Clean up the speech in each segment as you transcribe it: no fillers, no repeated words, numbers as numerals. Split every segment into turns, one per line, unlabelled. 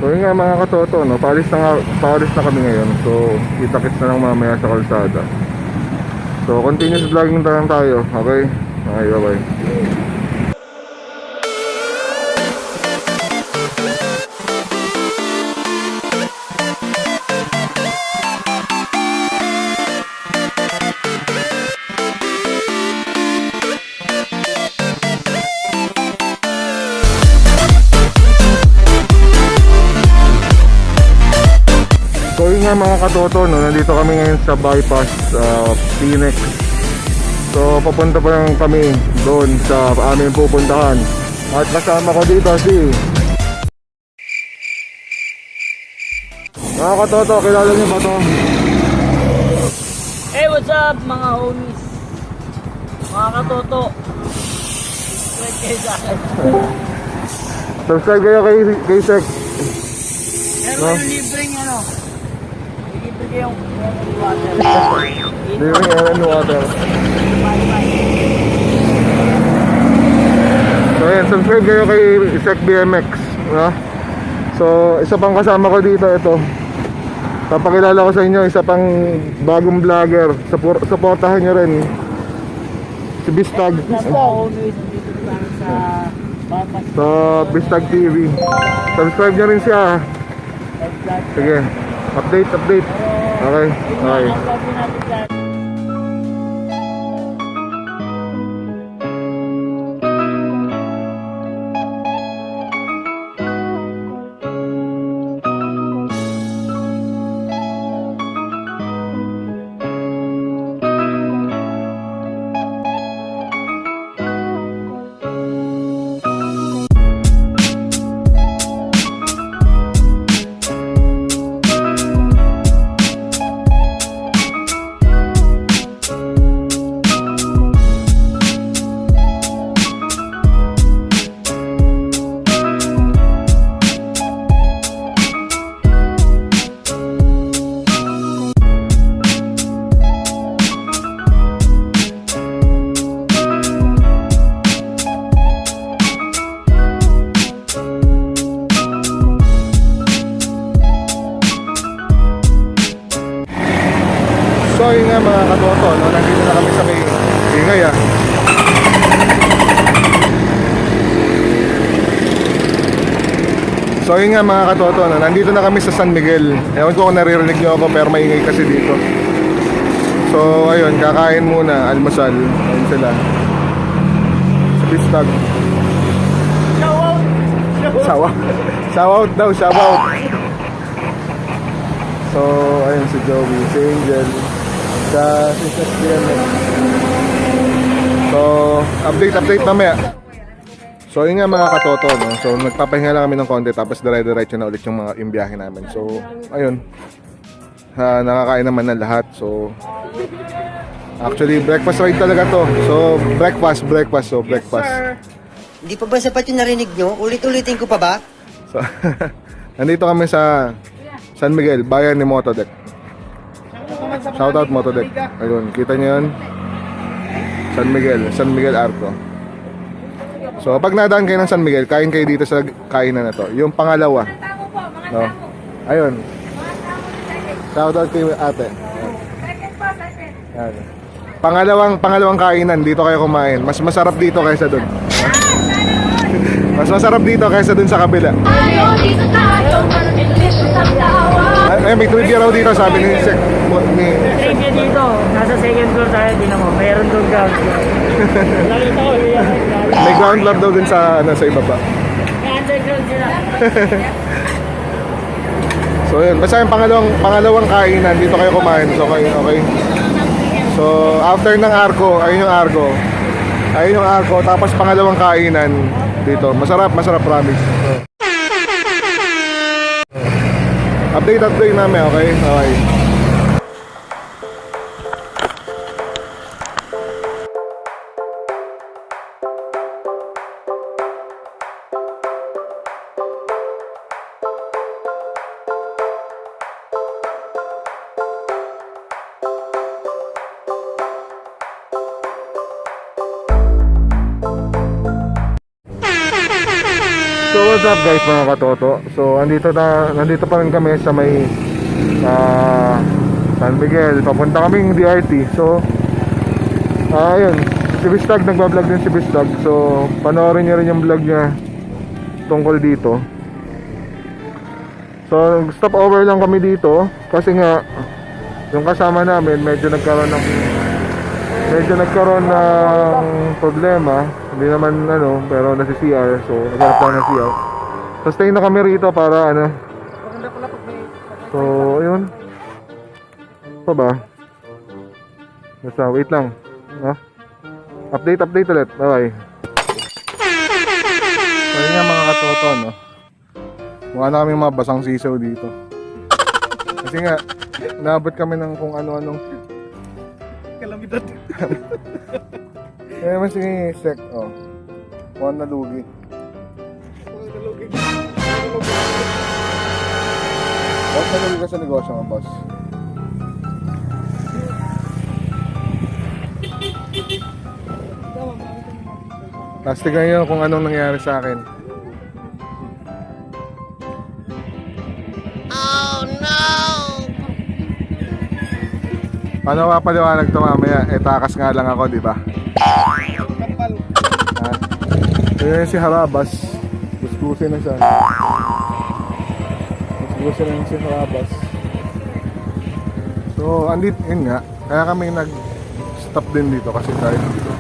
So yun nga mga katoto, no? Paalis na kami ngayon. So kita-kits na lang mamaya sa kalsada. So continuous vlogging na lang tayo. Okay? Okay, bye-bye. So yun nga mga katoto, no? Nandito kami ngayon sa bypass Phoenix. So papunta pa lang kami doon sa aming pupuntahan. At kasama ko dito si mga katoto, kilala niyo ba to?
Hey, what's up mga homies? Mga katoto. Subscribe kayo sa akin.
Subscribe kayo kay Sek.
Meron
No?
kayong libreng ano? Libre kayong water.
Living air and water. So ayan, subscribe kayo kay Sek BMX, no? So isa pang kasama ko dito, ito. Papakilala ko sa inyo, isa pang bagong vlogger. Supportahan nyo rin si Bistag sa Bistag TV. Subscribe nyo rin siya. Sige, update. Okay. So yun nga mga katoto, no? Nandito na kami sa may ingay So yun nga mga katoto, no? Nandito na kami sa San Miguel. Ewan ko kung naririnig nyo ako, pero maingay kasi dito. So ayun, kakain muna, almusal. Ayun sila sa Bistag. Shout out. So ayun si Joey, si Angel, sa BMX. So update mamaya. So yun nga mga katoto, no? So nagpapahinga lang kami ng konti, tapos dire-diretso na ulit yung biyahe namin. So ayun, nakakain naman na lahat. So actually breakfast ride talaga to. So breakfast.
Hindi pa ba sapat yung narinig nyo? Ulit-ulitin ko pa ba?
So nandito kami sa San Miguel, bayan ni Motodek. Shoutout Motodek. Ayun, kita niyo yun? San Miguel Arco. So pag nadaan kayo ng San Miguel, kain kayo dito sa kainan na to. Yung pangalawa, no? Ayun. Shoutout kay ate. Ayan. Pangalawang kainan, dito kayo kumain. Mas masarap dito kaysa dun. Mas masarap dito kaysa dun sa kabila. Ay, may trivia raw dito, sabi ni Sek.
Trivia dito, nasa second floor tayo, di na mo. Mayroon doon ground floor. Nakita ko yan.
May ground floor daw dun sa ibaba.
May underground sila.
So yun, basta yung pangalawang kainan, dito kayo kumain. So okay. So after ng Arco, ayun yung Arco, tapos pangalawang kainan dito. Masarap promise. So, update namin, okay? So what's up guys mga katoto? So nandito pa rin kami sa may San Miguel. Papunta kaming DRT. So ayun, si Bistag nagbablog din si Bistag. So panoorin niyo rin yung vlog niya tungkol dito. So stop over lang kami dito kasi nga yung kasama namin medyo nagkaroon ng problema. Hindi naman pero nasi CR. So naghanap lang ng CR. So stay na kami rito para So ayun. Pa ba? Basta wait lang. Update ulit. Bye bye. So yun nga mga katoto, no? Mukha na kami mga basang sisaw dito. Kasi nga naabot kami ng kung ano-anong
Kalamidad.
eh naman si Sek, Juan Nalugi. Boss, nalugi ka sa negosyo nga, boss. Tapos tignan nyo kung anong nangyari sa akin. Oh no! Paano mapaliwanag ito mamaya? Takas nga lang ako, di ba? Yun si Harabas. Gusgusin na siya. Gusgusin na si Harabas. So, yun nga. Kaya kami nag-stop din dito kasi tayo dito.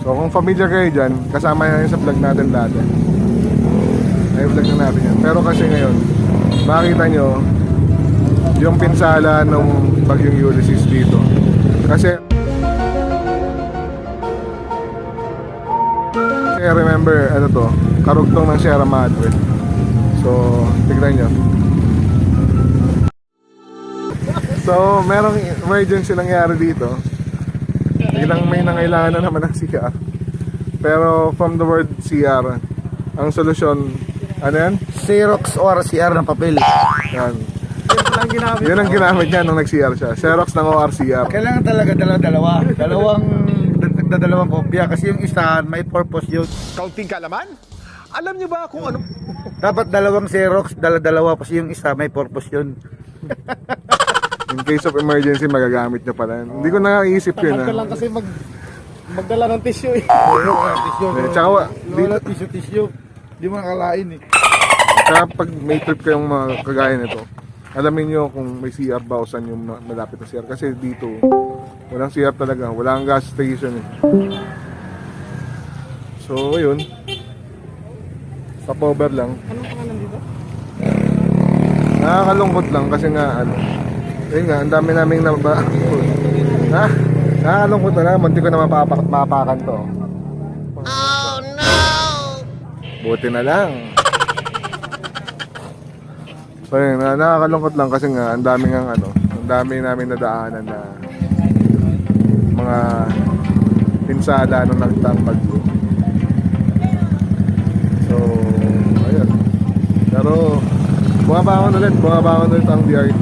So, kung familiar kayo dyan, kasama na yun sa vlog natin dati. Ay, vlog na natin yan. Pero kasi ngayon, makita nyo yung pinsala nung bagyong Ulysses dito. Kasi remember, karugtong ng Sierra Madre. So, tignan nyo. So, merong emergency nangyari dito. Ilang may nangailangan na naman ng CR. Pero from the word CR, ang solusyon, ano yan?
Xerox or CR ng papel.
Yan. Yun ang ginamit niya nung nag-CR siya. Xerox ng ORCR.
Kailangan talaga dalawang kopya kasi yung isa may purpose yun.
Kaunting kalaman? Alam niyo ba kung ano?
Dapat dalawang Xerox, dalawa kasi yung isa may purpose yun.
In case of emergency, magagamit nyo pala. Hindi ko naisip yun.
Ka lang kasi magdala ng tissue eh.
Tsaka,
Tissue. Di mo nakalain eh.
tsaka pag may trip kayong mga kagaya nito, alamin nyo kung may CR ba o saan yung malapit na CR. Kasi dito, walang CR talaga. Walang gas station eh. So, yun. Stopover lang.
Anong pangalan dito?
Nakakalungkot lang kasi nga ayun nga, ang dami naming nakakalungkot na lang, munti ko na mapakan to. Oh no! Buti na lang. So yun, nakakalungkot lang kasi nga ang dami namin nadaanan na mga pinsala nung nagtambag. So, ayun. Pero bumabangon ulit ang DRT.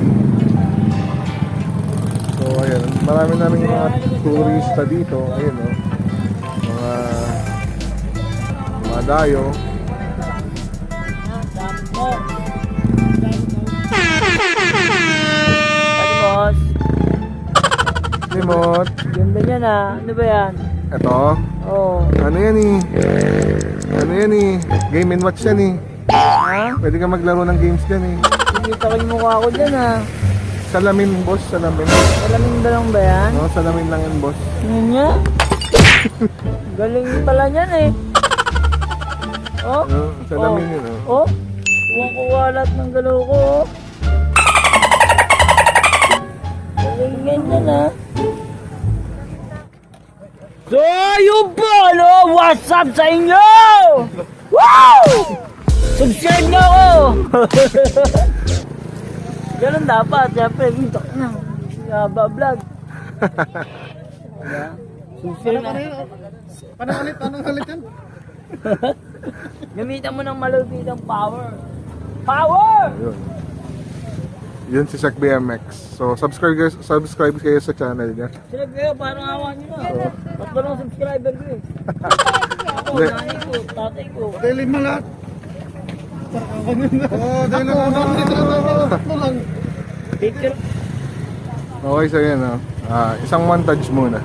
So ayun, marami naming mga turista dito. Ayun mga dayo.
Boss,
Limot.
ganda niyan Ano ba yan?
Ito.
Oo.
Ano yan eh? Game and watch yan eh.
Ha?
Pwede ka maglaro ng games dyan eh.
Nakita ko yung mukha ko dyan
Salamin boss, salamin.
Malaming ba lang ba yan?
No, salamin lang yan boss.
Yun nga. Galing pala niyan eh. Oh?
No, salamin yun
Oh? Kuwang-kuwa lahat ng galaw ko Galing ganyan So yun po, what's up sa inyo? Wow! Subscribe nyo ako! Ganun dapat, siyempre, dito na. Yaba vlog. Subscribe na.
Anong halit yan?
Gamitan mo ng malupitang power. Power!
Yun si Sek BMX. So subscribe kayo sa channel niya.
Sila kayo, parang awa nyo na. Tatlo lang subscriber ko eh.
ko,
Hindi.
nanay ko, tatay ko.
Dalhin mo lahat. Oo, dalhin mo lahat. Tatlo lang.
Picture.
Okay, so yan, no? Isang montage muna.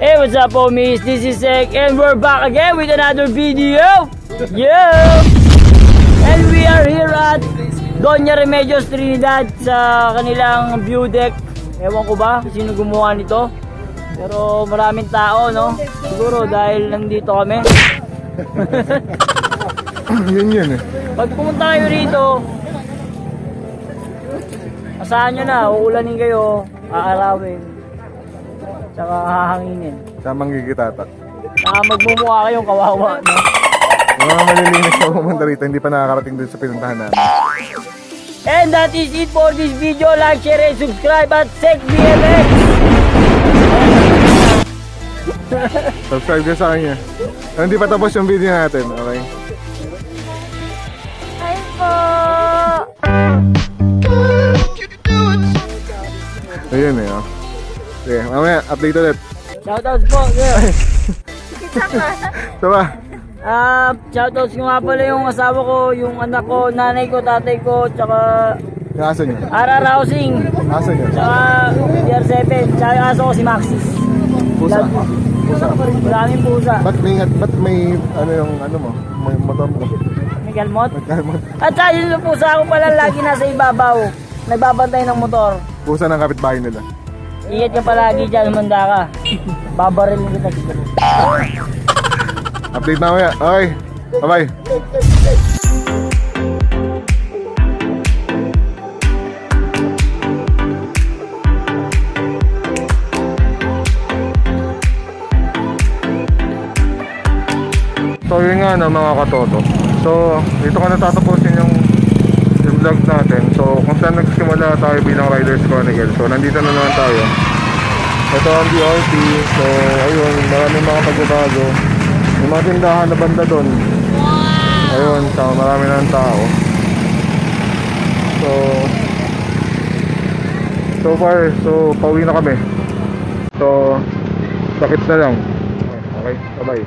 Hey, what's up, homies? This is Ek, and we're back again with another video. Yeah! And we are here at Doña Remedios Trinidad sa kanilang view deck. Ewan ko ba kung sino gumawa nito. Pero maraming tao, no? Siguro dahil nandito kami.
Yun eh.
Pag pumunta kayo rito, asahan nyo na, uulanin kayo, aarawin, tsaka hahanginin.
Tamang gigitata.
Saka magmumukha kayong kawawa, no?
Yung mga malilinis na pumunta rito, hindi pa nakakarating dun sa pinuntahan namin.
And that is it for this video. Like, share, and subscribe at Sek BMX.
Subscribe ka sa kanya. Hindi pa tapos yung video natin, okay?
Hi po!
Ayun eh, oh. Sige, mamaya, update ulit.
Shoutouts po, sir.
Ito ba?
Shoutouts ko nga pala yung asawa ko, yung anak ko, nanay ko, tatay ko, tsaka
Yung aso niya.
Ara Rousing,
Aso niya.
tsaka DR7, tsaka yung aso ko si Maxis.
Pusa. Pusa.
Maraming pusa.
Ba't may, ano yung, ano mo? May motor mo.
May galmot.
Nagkalmot.
At saka yung pusa ko pala lagi nasa ibabaw. Nagbabantay ng motor.
Pusa ng kapitbahay nila.
Ingat ka palagi dyan, manda ka. Babaril kita siguro.
Update mamaya. Okay. Bye-bye. So yun nga no, mga katoto. So dito ko natatapusin yung vlog natin. So kung saan nagsimula tayo bilang Riders Chronicle. So nandito na naman tayo. Ito ang DRT. So ayun, maraming mga pagbabago. May mga tindahan na banda doon. Ayun, so marami na ng tao. So far, so pauwi na kami. So sakit na lang. Okay, bye-bye.